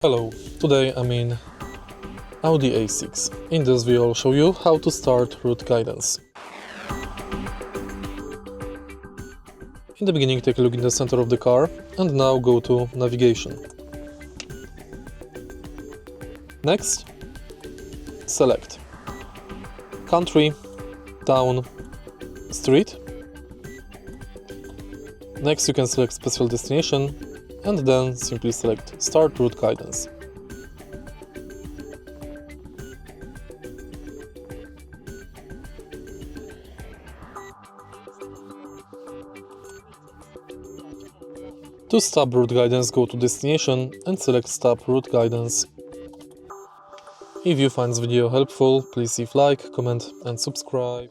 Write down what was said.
Hello, today I'm in Audi A6. In this video I'll show you how to start route guidance. In the beginning take a look in the center of the car and now go to navigation. Next, select country, town, street. Next you can select special destination and then simply select Start Route Guidance. To stop route guidance, go to Destination and select Stop Route Guidance. If you find this video helpful, please leave like, comment and subscribe.